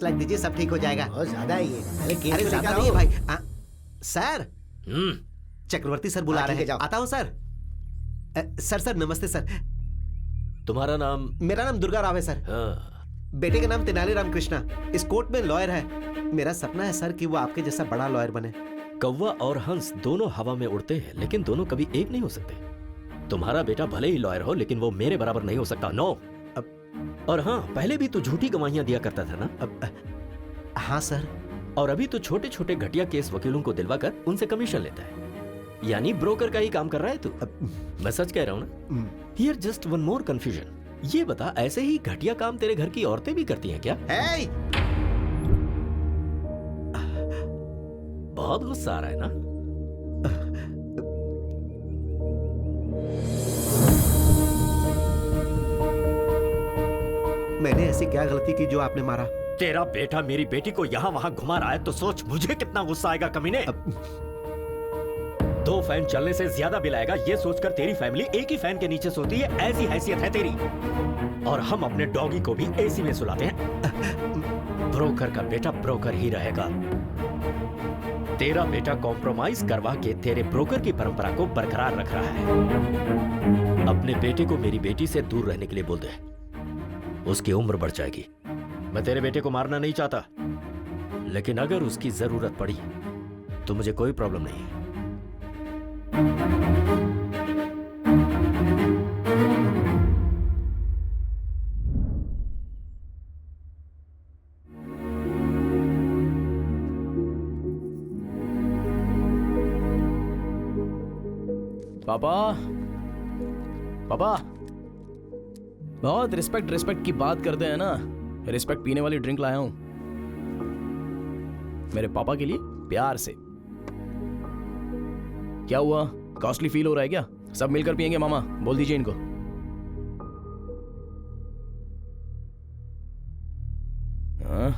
लाख दीजिए, सब ठीक हो जाएगा। बहुत ज्यादा है ये। अरे केस अरे तो ज्यादा लेकर नहीं है आओ। भाई। सर, चक्रवर्ती सर बुला रहे हैं। जाओ। आता हूँ सर। सर नमस्ते सर। तुम्हारा नाम? मेरा नाम दुर्गा राव है सर। हाँ। बेटे का नाम तेनाली राम कृष्णा। इस कोर्ट में लॉयर है। मेरा सपना है सर कि वो आपके जैसा बड़ा लॉयर बने। कौवा और हंस दोनों हवा में उड़ते हैं, लेकिन दोनों कभी एक नहीं हो सकते। तुम्हारा बेटा भले ही लॉयर हो, लेकिन वो मेरे बराबर नहीं हो सकता। नो। और हाँ, पहले भी तू झूठी गवाहियां दिया करता था ना? हाँ सर। और अभी तो छोटे छोटे घटिया केस वकीलों को दिलवाकर उनसे कमीशन लेता है। यानी ब्रोकर का ही काम कर रहा है तू। मैं सच कह रहा हूँ ना? Here just one more confusion. ये बता, ऐसे ही घटिया काम तेरे घर की औरतें भी करती हैं क्या? Hey! बहुत गुस्सा आ रहा है ना? मैंने ऐसी क्या गलती की जो आपने मारा? तेरा बेटा मेरी बेटी को यहाँ वहाँ घुमा रहा है तो सोच मुझे कितना गुस्सा आएगा कमीने। 2 फैन चलने से ज्यादा बिल आएगा ये सोचकर तेरी फैमिली एक ही फैन के नीचे सोती है, ऐसी हैसियत है तेरी। और हम अपने डॉगी को भी एसी में सुलाते हैं। ब्रोकर का बेटा ब्रोकर ही रहेगा। तेरा बेटा कॉम्प्रोमाइज करवा के तेरे ब्रोकर की परंपरा को बरकरार रख रहा है। अपने बेटे को मेरी बेटी से दूर रहने के लिए बोल दे, उसकी उम्र बढ़ जाएगी। मैं तेरे बेटे को मारना नहीं चाहता, लेकिन अगर उसकी जरूरत पड़ी तो मुझे कोई प्रॉब्लम नहीं है। पापा, पापा, बहुत रिस्पेक्ट की बात करते हैं ना। रिस्पेक्ट पीने वाली ड्रिंक लाया हूं मेरे पापा के लिए, प्यार से। क्या हुआ, कॉस्टली फील हो रहा है क्या? सब मिलकर पियेंगे मामा, बोल दीजिए इनको। हाँ?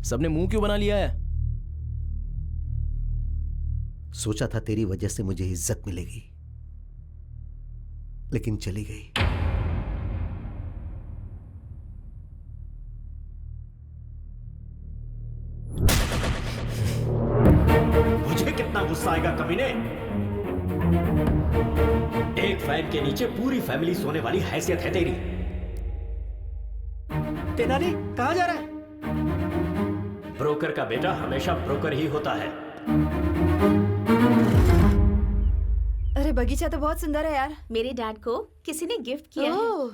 सबने मुंह क्यों बना लिया है? सोचा था तेरी वजह से मुझे इज्जत मिलेगी, लेकिन चली गई। मुझे कितना गुस्सा आएगा कमीने। एक फैन के नीचे पूरी फैमिली सोने वाली हैसियत है तेरी। तेनाली कहां जा रहा है? ब्रोकर का बेटा हमेशा ब्रोकर ही होता है। अरे बगीचा तो बहुत सुंदर है यार। मेरे डैड को किसी ने गिफ्ट किया है।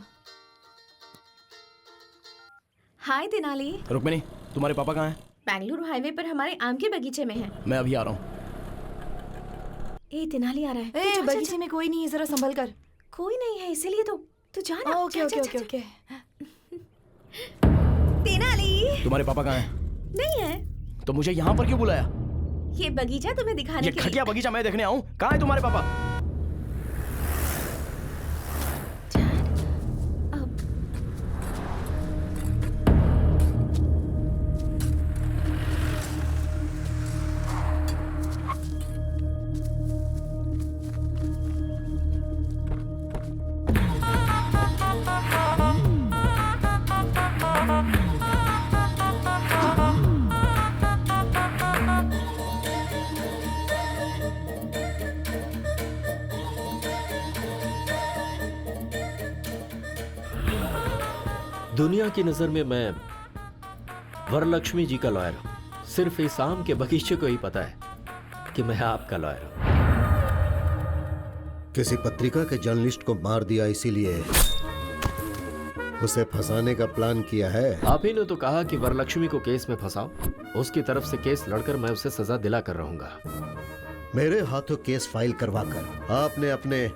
हाय तेनाली। रुक्मिनी, तुम्हारे पापा कहाँ हैं? बेंगलुरु हाईवे पर हमारे आम के बगीचे में है। मैं अभी आ रहा हूँ। ए तेनाली आ रहा है। ए, बगीचे में कोई नहीं है, जरा संभल कर। कोई नहीं है इसीलिए तू जा ना। Okay okay okay okay. Tenali तुम्हारे पापा कहाँ हैं? नहीं है। तो मुझे यहाँ पर क्यों बुलाया? ये बगीचा तुम्हें दिखाने ये के लिए। घटिया बगीचा मैं देखने आऊँ? कहाँ है तुम्हारे पापा? दुनिया की नजर में मैं वरलक्ष्मी जी का लॉयर हूं। सिर्फ इस आम के बगीचे को ही पता है कि मैं आपका लॉयर हूं। किसी पत्रिका के जर्नलिस्ट को मार दिया, इसीलिए उसे फंसाने का प्लान किया है। आप ही ने तो कहा कि वरलक्ष्मी को केस में फंसाओ। उसकी तरफ से केस लड़कर मैं उसे सजा दिला कर रहूंगा। मेरे हाथों केस फाइल करवाकर आपने अपने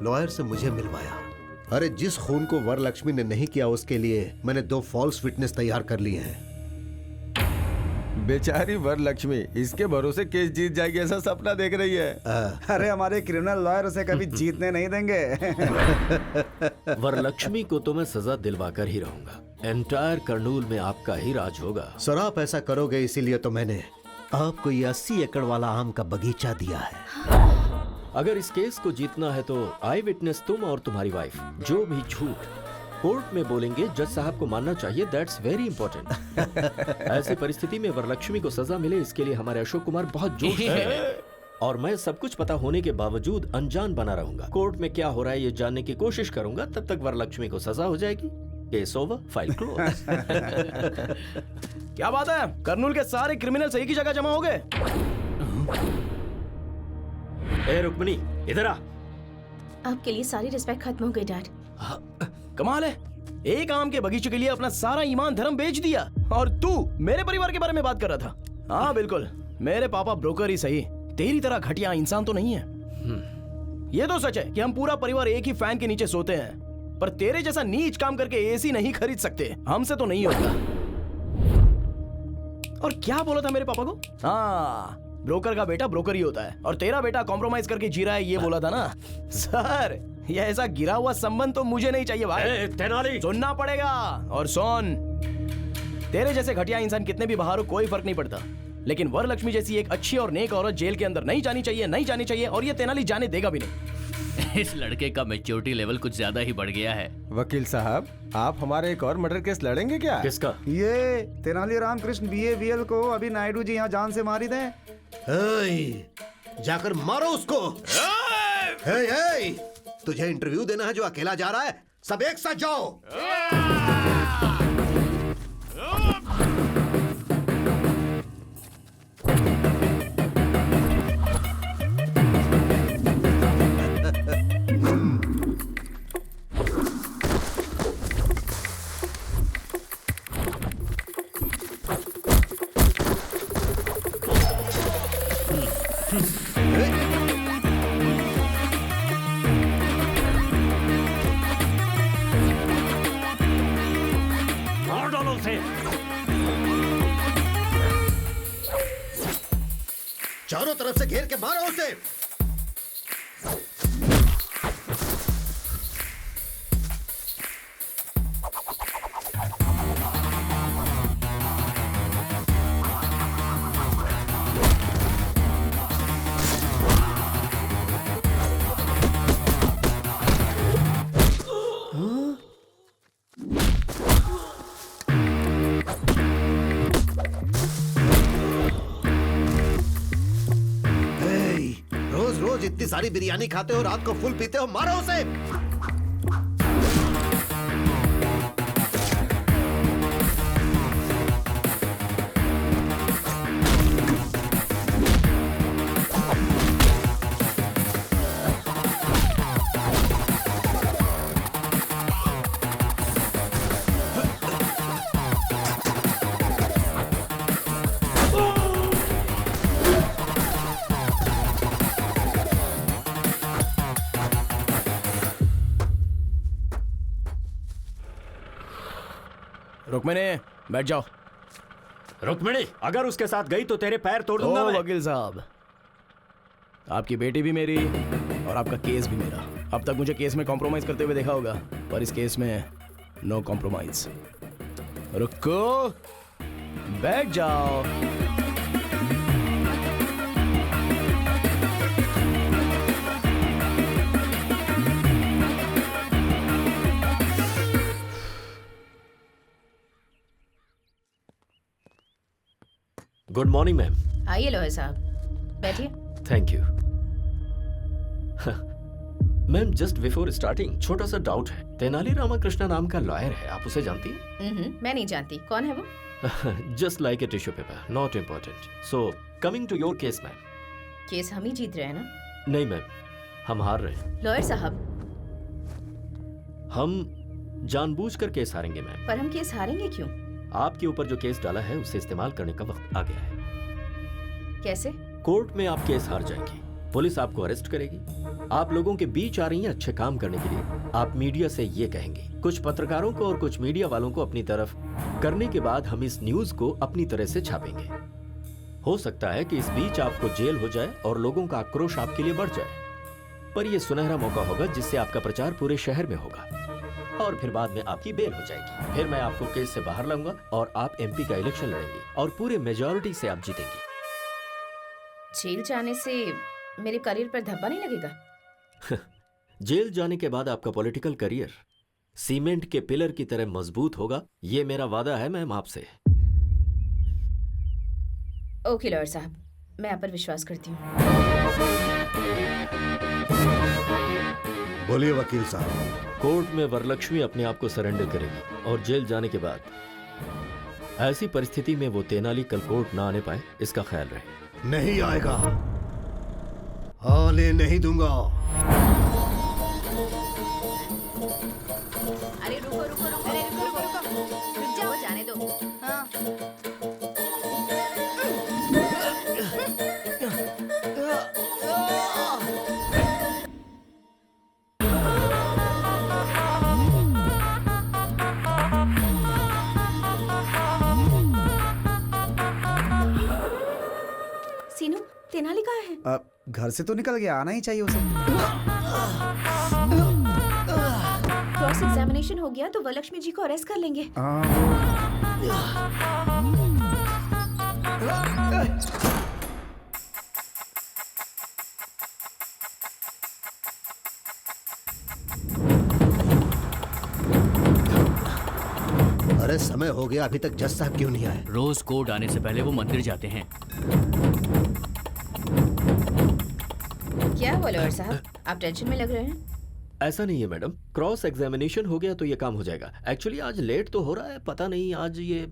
लॉयर से मुझे मिलवाया। अरे जिस खून को वरलक्ष्मी ने नहीं किया उसके लिए मैंने 2 फॉल्स विटनेस तैयार कर लिए हैं। बेचारी वरलक्ष्मी इसके भरोसे केस जीत जाएगी ऐसा सपना देख रही है। अरे हमारे क्रिमिनल लॉयर उसे कभी जीतने नहीं देंगे। वरलक्ष्मी को तो मैं सजा दिलवा कर ही रहूंगा। एंटायर कर्नूल में आपका ही राज होगा। सर आप ऐसा करोगे इसीलिए तो मैंने आपको ये 80 एकड़ वाला आम का बगीचा दिया है। अगर इस केस को जीतना है तो आई विटनेस तुम और तुम्हारी वाइफ जो भी झूठ कोर्ट में बोलेंगे जज साहब को मानना चाहिए, दैट्स वेरी इंपॉर्टेंट। ऐसी परिस्थिति में वरलक्ष्मी को सजा मिले इसके लिए हमारे अशोक कुमार बहुत जोश है और मैं सब कुछ पता होने के बावजूद अनजान बना रहूंगा। कोर्ट में क्या हो रहा है ये जानने की कोशिश करूंगा, तब तक वरलक्ष्मी को सजा हो जाएगी। Case over, file close. क्या बात है, कर्नूल के सारे क्रिमिनल्स एक ही जगह जमा हो गए। ए रुक्मिणी इधर आ। आपके लिए सारी रिस्पेक्ट खत्म हो गई डैड। कमाल है, एक आम के बगीचे के लिए अपना सारा ईमान धर्म बेच दिया और तू मेरे परिवार के बारे में बात कर रहा था। हाँ बिल्कुल, मेरे पापा ब्रोकर ही सही, तेरी तरह घटिया इंसान तो नहीं है। ये तो सच है कि हम पूरा परिवार एक ही फैन के नीचे सोते हैं, पर तेरे जैसा नीच काम करके एसी नहीं खरीद सकते, हमसे तो नहीं होता। और क्या बोला था मेरे पापा को? हाँ, ब्रोकर का बेटा ब्रोकर ही होता है और तेरा बेटा कॉम्प्रोमाइज करके जी रहा है, ये बोला था ना। सर, ये ऐसा गिरा हुआ संबंध तो मुझे नहीं चाहिए भाई। तेनाली सुनना पड़ेगा। और सुन, तेरे जैसे घटिया इंसान कितने भी बाहर हो कोई फर्क नहीं पड़ता, लेकिन वरलक्ष्मी जैसी एक अच्छी और नेक औरत जेल के अंदर नहीं जानी चाहिए, नहीं जानी चाहिए, और ये तेनाली जाने देगा भी नहीं। इस लड़के का मैच्योरिटी लेवल कुछ ज्यादा ही बढ़ गया है। वकील साहब, आप हमारे एक और मर्डर केस लड़ेंगे क्या? किसका? ये तेनालीराम कृष्ण BAVL को अभी नायडू जी यहाँ जान से मारी थे। जाकर मारो उसको। तुझे इंटरव्यू देना है जो अकेला जा रहा है, सब एक साथ जाओ। मार डालो उसे। चारों तरफ से घेर के मारो उसे। रोज रोज इतनी सारी बिरयानी खाते हो, रात को फुल पीते हो, मारो उसे। रुक्मिणी, बैठ जाओ। रुक्मिणी, अगर उसके साथ गई तो तेरे पैर तोड़ दूंगा ओ मैं। वकील साहब, आपकी बेटी भी मेरी और आपका केस भी मेरा। अब तक मुझे केस में कॉम्प्रोमाइज करते हुए देखा होगा, पर इस केस में नो कॉम्प्रोमाइज। रुको, बैठ जाओ। Good morning ma'am. आइए लॉयर साहब, बैठिए। Thank you. Ma'am, just before starting छोटा सा डाउट है। तेनाली रामाकृष्णा नाम का लॉयर है, आप उसे जानती हैं? मैं नहीं जानती, कौन है वो? Just like a tissue paper, not important. So coming to your case ma'am. Case हम ही जीत रहे हैं ना? नहीं मैम, हम हार रहे हैं। लॉयर साहब, हम जानबूझकर केस हारेंगे मैम। पर हम केस हारेंगे क्यों? आपके ऊपर जो केस डाला है उसे इस्तेमाल करने का वक्त आ गया है। कैसे? कोर्ट में आप केस हार जाएंगी, पुलिस आपको अरेस्ट करेगी। आप लोगों के बीच आ रही हैं अच्छे काम करने के लिए। आप मीडिया से ये कहेंगे, कुछ पत्रकारों को और कुछ मीडिया वालों को अपनी तरफ करने के बाद हम इस न्यूज को अपनी तरह से छापेंगे। हो सकता है कि इस बीच आपको जेल हो जाए और लोगों का आक्रोश आपके लिए बढ़ जाए, पर यह सुनहरा मौका होगा जिससे आपका प्रचार पूरे शहर में होगा और फिर बाद में आपकी बेल हो जाएगी। फिर मैं आपको केस से बाहर लाऊंगा और आप MP का इलेक्शन लड़ेंगे और पूरे मेजॉरिटी से आप जीतेंगे। जेल जाने से मेरे करियर पर धब्बा नहीं लगेगा? जेल जाने के बाद आपका पॉलिटिकल करियर सीमेंट के पिलर की तरह मजबूत होगा, ये मेरा वादा है मैम आपसे। ओके लॉयर साहब, मैं आप पर विश्वास करती हूँ। बोलिए वकील साहब। कोर्ट में वरलक्ष्मी अपने आप को सरेंडर करेगी और जेल जाने के बाद ऐसी परिस्थिति में वो तेनाली कल कोर्ट ना आने पाए, इसका ख्याल रहे। नहीं आएगा, आने नहीं दूंगा। अरे रुको रुको रुको, अरे रुको रुको रुको, रुक जाओ, जाने दो। हाँ। सीनू, तेनाली कहाँ है? घर से तो निकल गया, आना ही चाहिए उसे। क्रॉस एग्जामिनेशन हो गया तो वरलक्ष्मी जी को अरेस्ट कर लेंगे। अरे समय हो गया, अभी तक जज साहब क्यों नहीं आए? रोज कोर्ट आने से पहले वो मंदिर जाते हैं। क्या हुआ लॉयर साहब, आप टेंशन में लग रहे हैं? ऐसा नहीं है मैडम, क्रॉस एग्जामिनेशन हो गया तो ये काम हो जाएगा। एक्चुअली आज लेट तो हो रहा है, पता नहीं आज ये